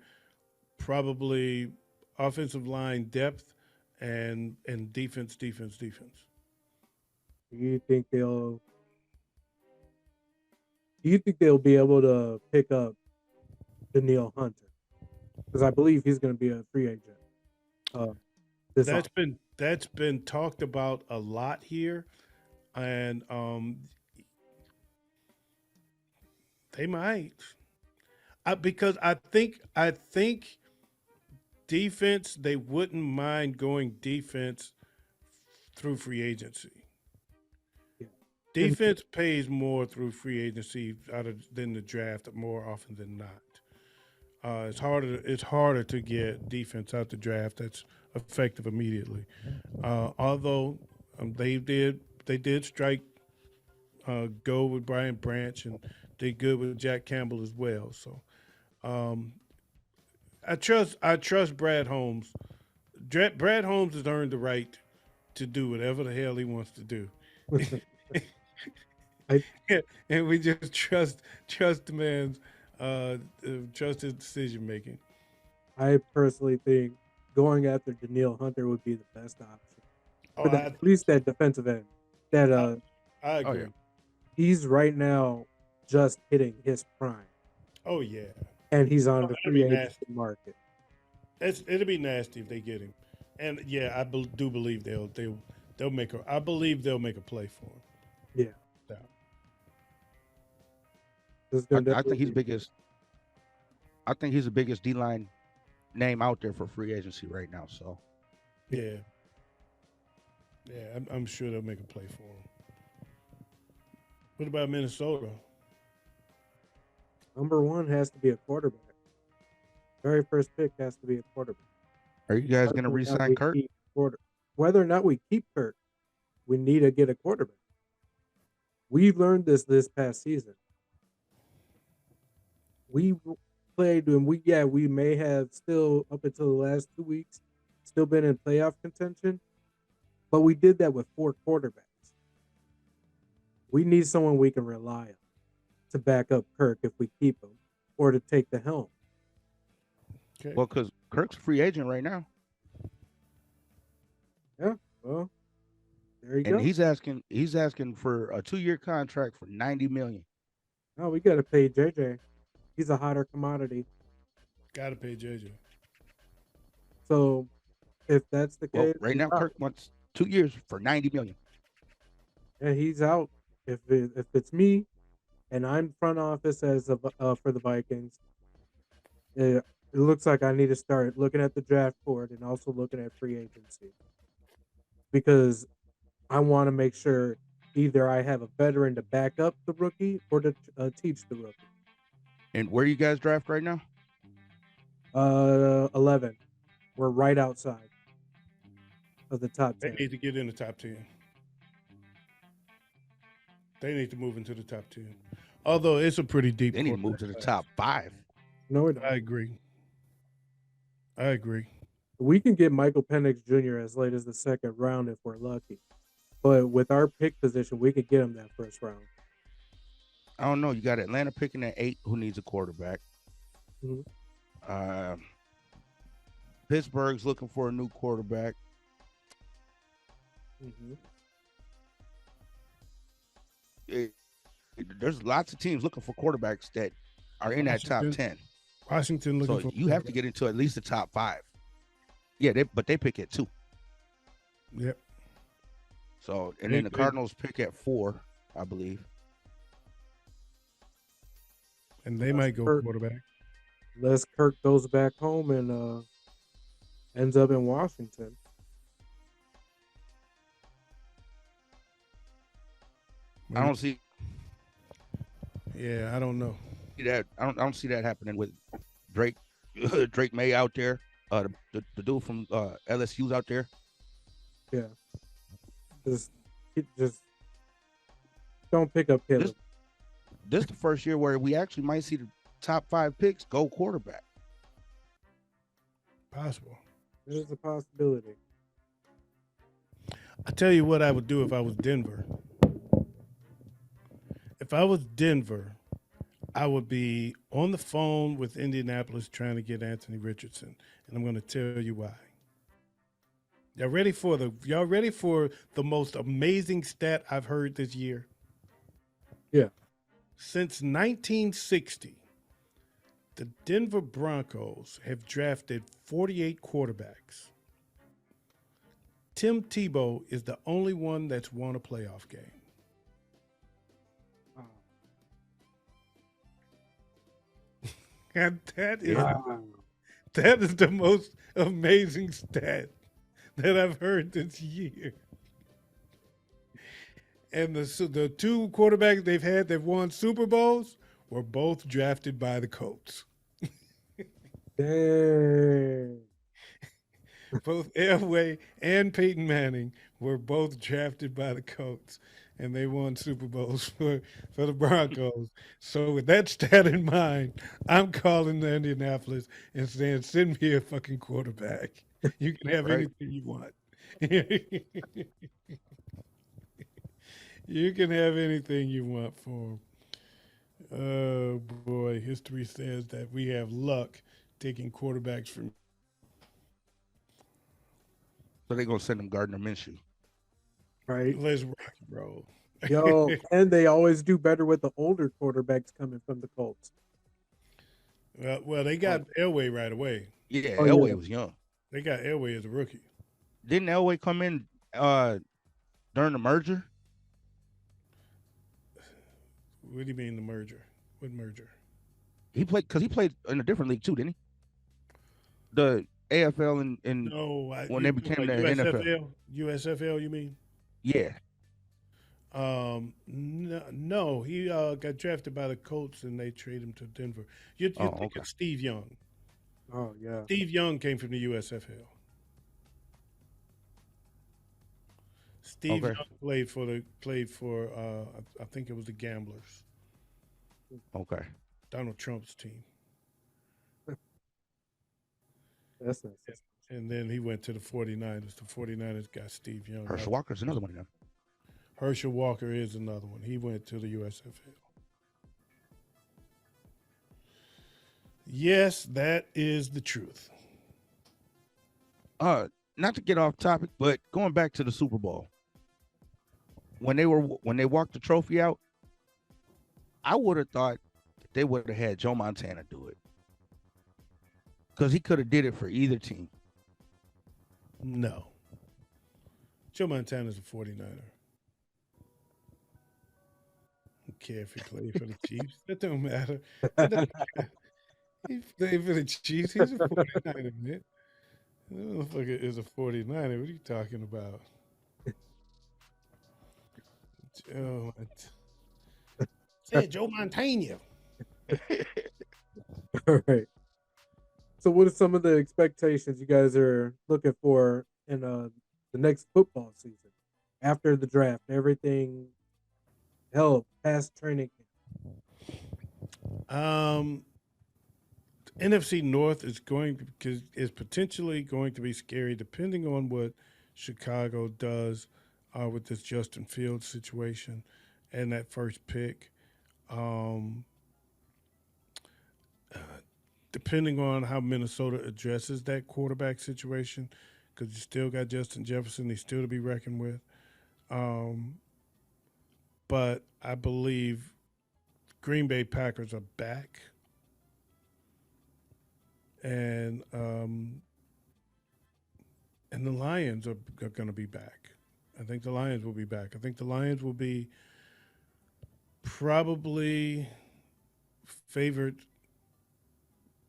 probably offensive line depth and defense, defense, defense. Do you think they'll? Do you think they'll be able to pick up Daniil Hunter? Because I believe he's going to be a free agent. This That's been talked about a lot here, and they might. Because I think defense they wouldn't mind going defense through free agency. yeah. And Defense pays more through free agency than the draft more often than not. It's harder to get defense out the draft that's effective immediately. Although they did strike go with Brian Branch and did good with Jack Campbell as well. So um, I trust Brad Holmes. Brad Holmes has earned the right to do whatever the hell he wants to do. I And we just trust the man's trust his decision making. I personally think going after Daniil Hunter would be the best option Oh, for that, at least that defensive end. That I Oh agree. yeah. he's right now just hitting his prime, Oh yeah, and he's on the that'd free be agent nasty. market. It'll be nasty if they get him. And yeah, do believe they'll make a. I believe they'll make a play for him. Yeah, Yeah. this is I, going to I think he's definitely. biggest. I think he's the biggest D line name out there for free agency right now. So Yeah. Yeah, I'm sure they'll make a play for him. What about Minnesota? Number one has to be a quarterback. Very first pick has to be a quarterback. are you guys going to re-sign Kirk? Whether or not we keep Kirk, we need to get a quarterback. We learned this past season. We played and we may have still up until the last 2 weeks still been in playoff contention, but we did that with 4 quarterbacks. We need someone we can rely on to back up Kirk if we keep him or to take the helm. Okay. Well, because Kirk's a free agent right now, Yeah, well, there you and go. he's asking for a 2-year contract for $90 million. No, we got to pay JJ. He's a hotter commodity. Got to pay JJ. So if that's the Well, case, right he's now out. Kirk wants 2 years for $90 million. Yeah, he's out. If it's me, and I'm front office as for the Vikings, it looks like I need to start looking at the draft board and also looking at free agency because I want to make sure either I have a veteran to back up the rookie or to teach the rookie. And where you guys draft right now? 11. We're right outside of the top They 10. need to get in the top 10. They need to move into the top 10. Although it's a pretty deep. They need to move to the top 5. No, we don't. I agree. We can get Michael Penix Jr. as late as the second round if we're lucky. But with our pick position, we could get him that first round. I don't know. You got Atlanta picking at 8, who needs a quarterback. Mhm. Pittsburgh's looking for a new quarterback. Mhm. There's lots of teams looking for quarterbacks that are in that top 10. Washington looking So for. you have to get into at least the top 5. Yeah, but they pick at 2. Yep. So and then the Cardinals pick at 4, I believe. And they might go quarterback. Unless Kirk goes back home and ends up in Washington. I don't see Yeah, I don't know. that. I don't see that happening with Drake. Drake May out there. The dude from LSU's out there. Yeah. Just don't pick up Caleb. This is the first year where we actually might see the top 5 picks go quarterback. Possible. There's a possibility. I tell you what I would do if I was Denver. If I was Denver, I would be on the phone with Indianapolis trying to get Anthony Richardson, and I'm going to tell you why. Y'all ready for the most amazing stat I've heard this year? Yeah. Since 1960, the Denver Broncos have drafted 48 quarterbacks. Tim Tebow is the only one that's won a playoff game. Wow. And that is the most amazing stat that I've heard this year. And the 2 quarterbacks they've won Super Bowls were both drafted by the Colts. Dang. Both Elway and Peyton Manning were both drafted by the Colts, and they won Super Bowls for the Broncos. So with that stat in mind, I'm calling the Indianapolis and saying, send me a fucking quarterback. You can have anything you want. You can have anything you want for him. Oh boy, history says that we have luck taking quarterbacks from. So they're gonna send him Gardner Minshew. Right. Let's rock and roll. Yo, and they always do better with the older quarterbacks coming from the Colts. Well, they got Elway right away. Yeah, Oh, Elway yeah. was young. They got Elway as a rookie. Didn't Elway come in during the merger? What do you mean the merger? What merger? He played in a different league too, didn't he? the AFL and No, when they you talking became about the NFL? USFL? USFL, you mean? Yeah. No, no, he got drafted by the Colts and they traded him to Denver. You Oh, think okay. of Steve Young? Oh yeah. Steve Young came from the USFL. Steve Okay. Young played for I think it was the Gamblers, Okay. Donald Trump's team, That's nice. and then he went to the 49ers. The 49ers got Steve Young. Herschel Walker's another one of them. Herschel Walker is another one. He went to the USFL. Yes, that is the truth. Not to get off topic, but going back to the Super Bowl, when they walked the trophy out, I would have thought that they would have had Joe Montana do it because he could have did it for either team. No. Joe Montana's a 49er. Don't care if he played for the Chiefs. That don't matter. That don't matter. He played for the Chiefs. He's a 49er, man. That motherfucker is a 49er. What are you talking about? Joe, said Joe Montana. All right. So, what are some of the expectations you guys are looking for in the next football season after the draft? Everything held past training camp. NFC North is potentially going to be scary depending on what Chicago does with this Justin Fields situation and that first pick. Um, Depending on how Minnesota addresses that quarterback situation, because you still got Justin Jefferson, he's still to be reckoned with. Um, but I believe Green Bay Packers are back, and and the Lions are going to be back. I think the Lions will be back. I think the Lions will be probably favored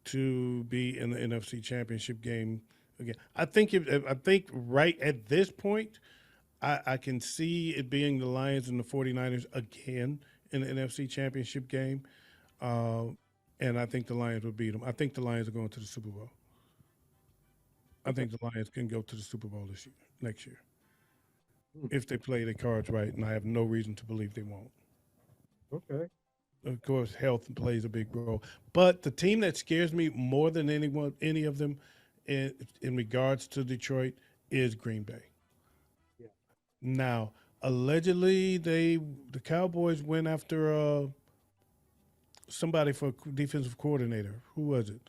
to be in the NFC Championship game again. I think right at this point, I can see it being the Lions and the 49ers again in the NFC Championship game. Uh, and I think the Lions will beat them. I think the Lions are going to the Super Bowl. I Okay. think the Lions can go to the Super Bowl this year, next year, Hmm. if they play their cards right, and I have no reason to believe they won't. Okay. Of course, health plays a big role, but the team that scares me more than any of them, in regards to Detroit, is Green Bay. Yeah. Now, allegedly, the Cowboys went after somebody for defensive coordinator. Who was it?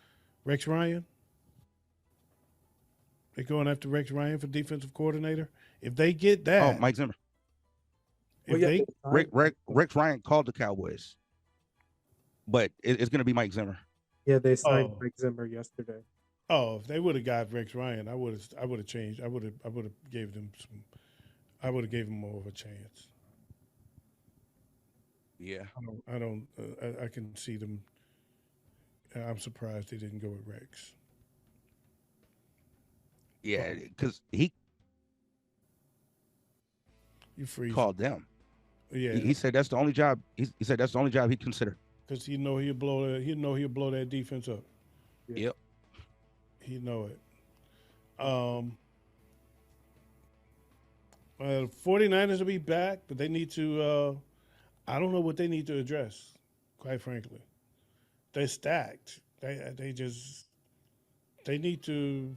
Rex Ryan. They're going after Rex Ryan for defensive coordinator. If they get Oh, that, Mike Zimmer. Well, if yeah. they Rex Ryan called the Cowboys, but it's going to be Mike Zimmer. Yeah, they signed oh Mike Zimmer yesterday. if they would have got Rex Ryan, I would have changed. I would have gave them some. I would have gave them more of a chance. Yeah. I don't. I can see them. I'm surprised they didn't go with Rex. Yeah, because he You freezing? called them. Yeah, He said that's the only job. He said that's the only job he'd consider. because he know he'll blow that. He know he'll blow that defense up. Yeah. Yep. He know it. Um, 49ers will be back, but they need to. I don't know what they need to address. Quite frankly, they're stacked. They need to.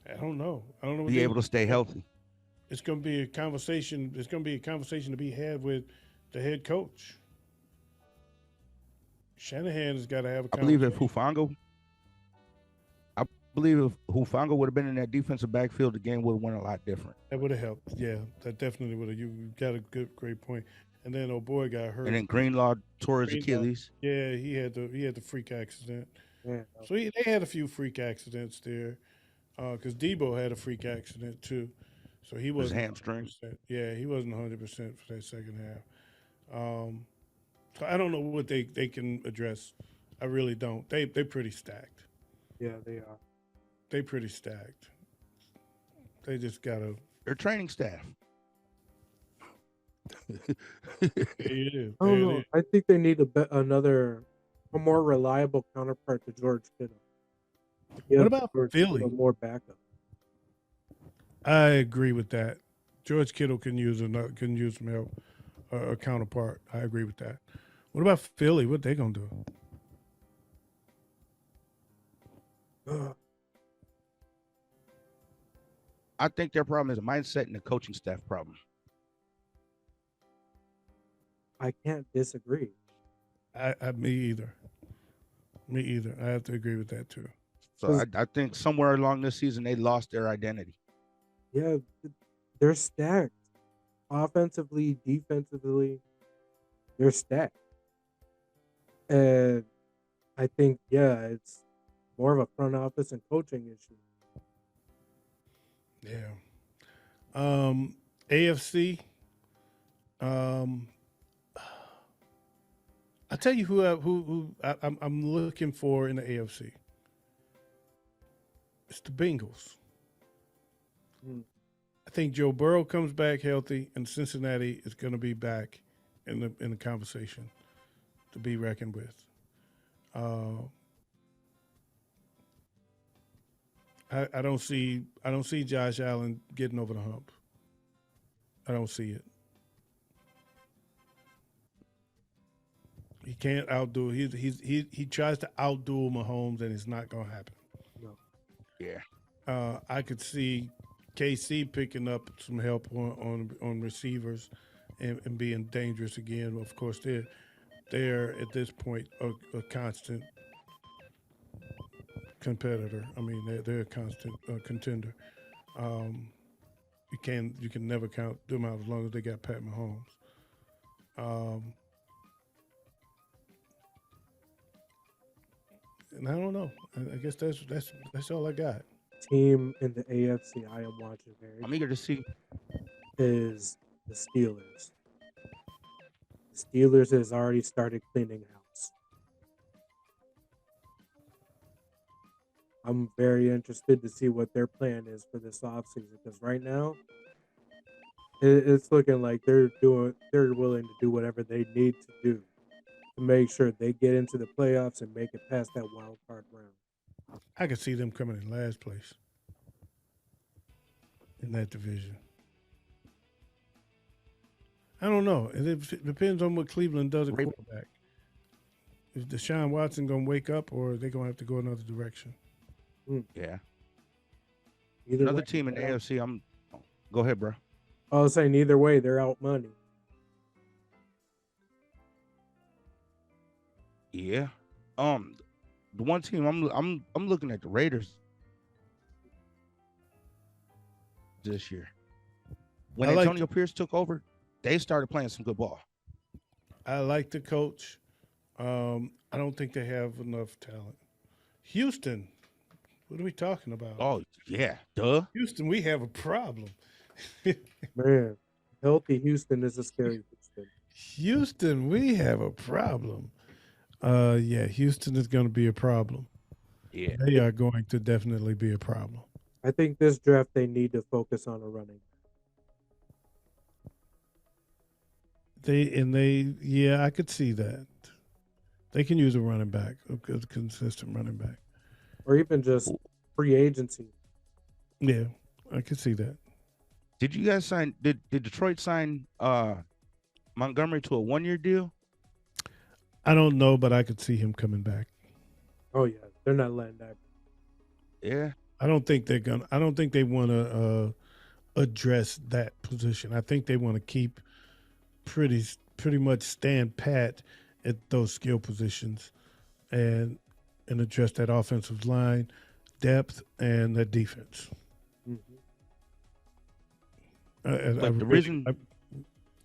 I don't know. I don't know what Be they able need to stay to address. healthy. It's going to be a conversation. It's going to be a conversation to be had with the head coach. Shanahan has got to have a I believe if conversation. I believe if Hufanga would have been in that defensive backfield, the game would have went a lot different. That would have helped. Yeah, that definitely would have. You got a great point. And then old boy got And hurt. then Greenlaw tore his Greenlaw. Achilles. Yeah, he had the freak accident. Yeah. So they had a few freak accidents there. Because Debo had a freak accident too, so he His wasn't hamstring. 100%. Yeah, he wasn't 100% for that second half. So I don't know what they can address I really don't. They pretty stacked. Yeah, they are. They pretty stacked. They just gotta. Their training staff. It is. I don't know. I think they need a more reliable counterpart to George Kittle. What Give about George Philly? Kittle more backup. I agree with that. George Kittle can use some help, a counterpart. I agree with that. What about Philly? What they gonna do? Ugh, I think their problem is a mindset and a coaching staff problem. I can't disagree. Me either. Me either. I have to agree with that too. So I think somewhere along this season they lost their identity. Yeah, they're stacked. Offensively, defensively, they're stacked. And I think, yeah, it's more of a front office and coaching issue. Yeah. AFC. Um, I tell you I'm looking for in the AFC. It's the Bengals. Mm. I think Joe Burrow comes back healthy, and Cincinnati is going to be back in the conversation to be reckoned with. Uh, I don't see Josh Allen getting over the hump. I don't see it. He can't outdo. He tries to outdo Mahomes, and it's not going to happen. No. Yeah. I could see KC picking up some help on receivers and being dangerous again. Of course, they're at this point a constant competitor. I mean, they're a constant contender. Um, you can never count them out as long as they got Pat Mahomes. Um, and I don't know. I guess that's all I got. Team in the AFC I am watching very I'm eager to see. is the Steelers. The Steelers has already started cleaning house. I'm very interested to see what their plan is for this offseason because right now it's looking like they're willing to do whatever they need to do to make sure they get into the playoffs and make it past that wild card round. I could see them coming in last place in that division. I don't know. It depends on what Cleveland does at quarterback. Is Deshaun Watson going to wake up, or are they going to have to go another direction? Yeah. Either Another way, team in the AFC. Go ahead, bro. I was saying either way, they're out money. Yeah. The one team I'm looking at the Raiders this year. When Antonio Pierce took over, they started playing some good ball. I like the coach. I don't think they have enough talent. Houston, what are we talking about? Oh yeah, duh. Houston, we have a problem. Man, healthy Houston is a scary Houston. Houston, we have a problem. Yeah, Houston is going to be a problem. Yeah, they are going to definitely be a problem. I think this draft they need to focus on a running. Yeah, I could see that. They can use a running back, a consistent running back, or even just free agency. Yeah, I could see that. Did you guys sign? Did Detroit sign Montgomery to a 1-year deal? I don't know, but I could see him coming back. Oh yeah, they're not letting that. Yeah, I don't think they're gonna. I don't think they want to address that position. I think they want to keep pretty much stand pat at those skill positions, and address that offensive line depth and that defense. Mm-hmm.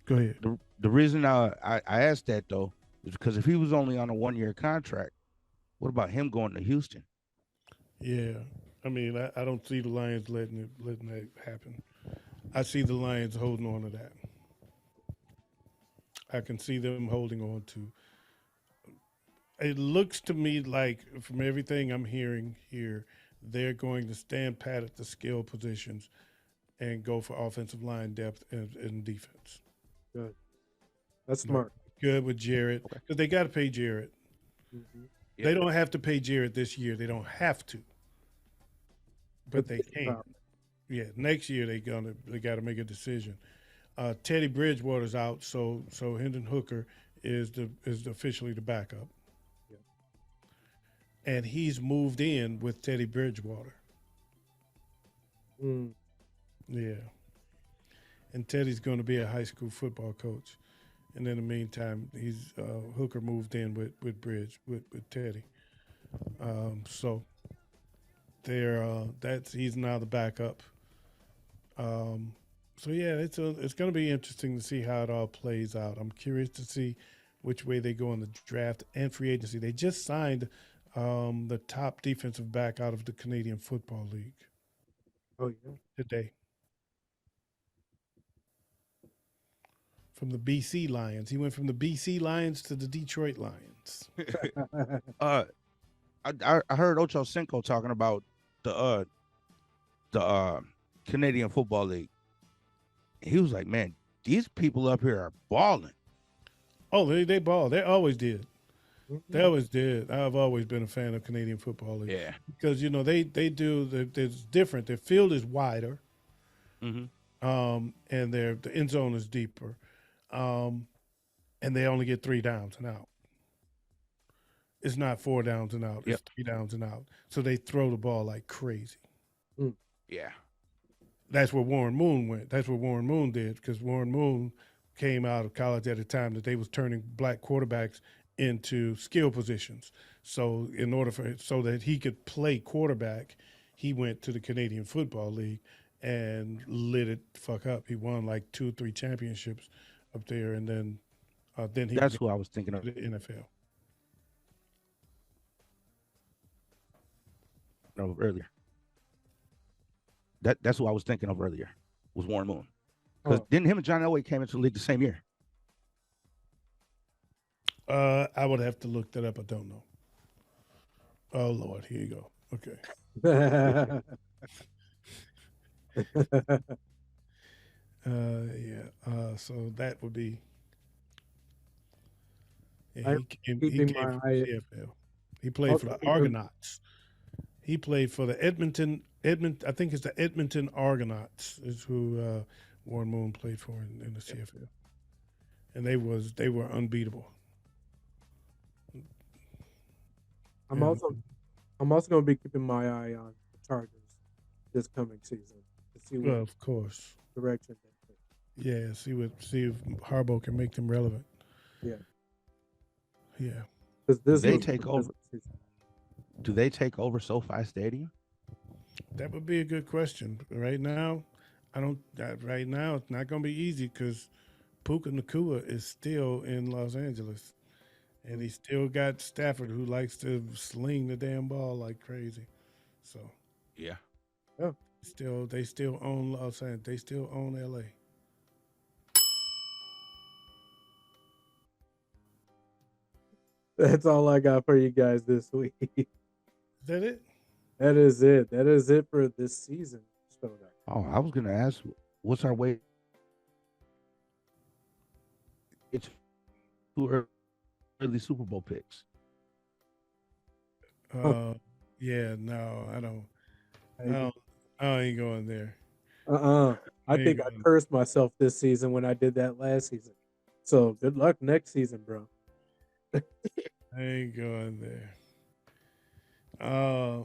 Go ahead. The reason I asked that though is because if he was only on a 1-year contract, what about him going to Houston? Yeah, I mean, I don't see the Lions letting that happen. I see the Lions holding on to that. I can see them holding on to. It looks to me like, from everything I'm hearing here, they're going to stand pat at the skill positions and go for offensive line depth and defense. Good. That's Like, smart. good with Jarrett Okay. because they got to pay Jarrett. Hmm. They Yeah. don't have to pay Jarrett this year. They don't have to, But but they can. power. Yeah, next year they got to make a decision. Teddy Bridgewater's out, so Hendon Hooker is officially the backup, Yeah. and he's moved in with Teddy Bridgewater. Mm. Yeah, and Teddy's going to be a high school football coach, and in the meantime, he's Hooker moved in with with Teddy. So they're that's he's now the backup. Um, so yeah, it's going to be interesting to see how it all plays out. I'm curious to see which way they go in the draft and free agency. They just signed the top defensive back out of the Canadian Football League Oh yeah. today from the BC Lions. He went from the BC Lions to the Detroit Lions. uh, I heard Ocho Cinco talking about the uh the Canadian Football League. He was like, "Man, these people up here are balling." Oh, they ball. They always did. They Mhm. always did. I've always been a fan of Canadian Football League Yeah. because they do it's different. Their field is wider, Mm-hmm. and the end zone is deeper, um, and they only get three downs and out. It's not four downs and out. It's Yep. three downs and out. So they throw the ball like crazy. Mm. Yeah. That's where Warren Moon went. That's what Warren Moon did because Warren Moon came out of college at a time that they was turning black quarterbacks into skill positions. So in order for so that he could play quarterback, he went to the Canadian Football League and lit it fuck up. He won like 2 or 3 championships up there, and then he That's began who I was thinking to the NFL. of earlier. That's who I was thinking of earlier. Was Warren Moon. Because Oh, didn't him and John Elway came into the league the same year? I would have to look that up. I don't know. Oh Lord, here you go. Okay. Yeah. So that would be. Yeah, I'm He keeping came my from eye. CFL. He played for Also the keeping. Argonauts. He played for the Edmont. I think it's the Edmonton Argonauts is who Warren Moon played for in the Yep. CFL, and they were unbeatable. I'm And also I'm also going to be keeping my eye on the Chargers this coming season to see what well, of course, direction they take. yeah. See if Harbaugh can make them relevant. Yeah, Yeah, because Do this they was he, take this over? season. Do they take over SoFi Stadium? that would be a good question. Right now, I don't. Right now, it's not going to be easy because Puka Nakua is still in Los Angeles. And he still got Stafford, who likes to sling the damn ball like crazy. So Yeah. Yeah, they still own Los Angeles. They still own LA. Is that's all I got for you guys this week. that it? That is it. That is it for this season. Showdown. Oh, I was gonna ask, what's our way? It's two early Super Bowl picks. Huh. Uh, yeah, no, I don't. I I don't. I ain't going there. Uh-uh. I I ain't think I going. cursed myself this season when I did that last season. So good luck next season, bro. I ain't going there. Uh,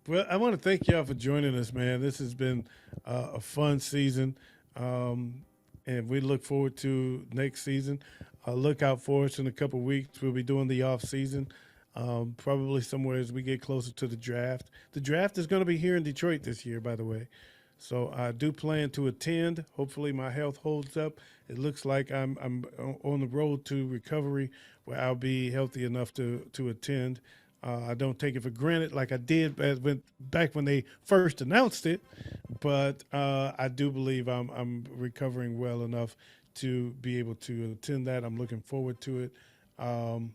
well, I want to thank y'all for joining us, man. This has been a fun season, um, and we look forward to next season. Look out for us in a couple weeks. We'll be doing the off season, probably somewhere as we get closer to the draft. The draft is going to be here in Detroit this year, by the way. So I do plan to attend. Hopefully, my health holds up. It looks like I'm on the road to recovery, where I'll be healthy enough to attend. I don't take it for granted like I did back when they first announced it, but I do believe I'm recovering well enough to be able to attend that. I'm looking forward to it. Um,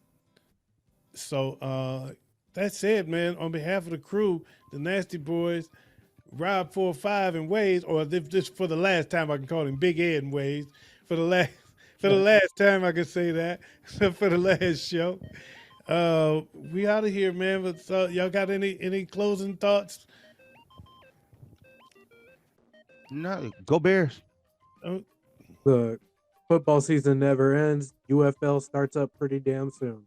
So that's it, man. On behalf of the crew, the Nasty Boys, Rob 45 and Ways, or this for the last time I can call him Big Ed and Ways. For the last for the last time I can say that. For the last show. We out of here, man. But y'all got any closing thoughts? No, go Bears. Uh, Look, football season never ends. UFL starts up pretty damn soon.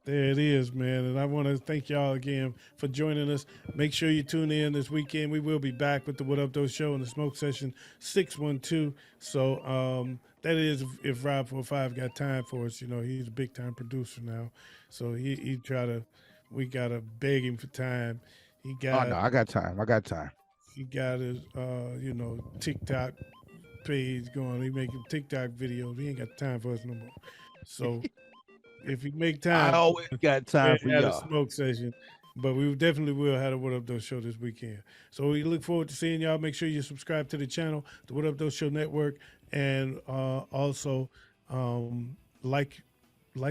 There it is, man. And I want to thank y'all again for joining us. Make sure you tune in this weekend. We will be back with the What Up Though Show and the Smoke Session 612. So that is if Rob 45 got time for us. You know, he's a big time producer now. So he we got to beg him for time. He Oh got no, I got time. I got time. he got his TikTok page going. He making TikTok videos. He ain't got time for us no more. So if you make I time, always got time for had a y'all. smoke session, but we definitely will have a What Up Though Show this weekend. So we look forward to seeing y'all. Make sure you subscribe to the channel, the What Up Though Show Network, and also like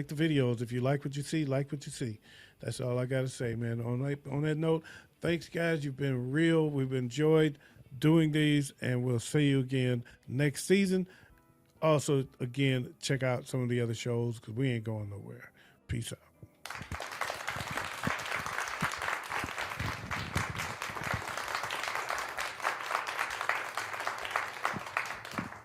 the videos. If you like what you see, like what you see. That's all I gotta say, man. On that note, thanks guys. You've been real. We've enjoyed doing these, and we'll see you again next season. Also, again, check out some of the other shows because we ain't going nowhere. Peace out.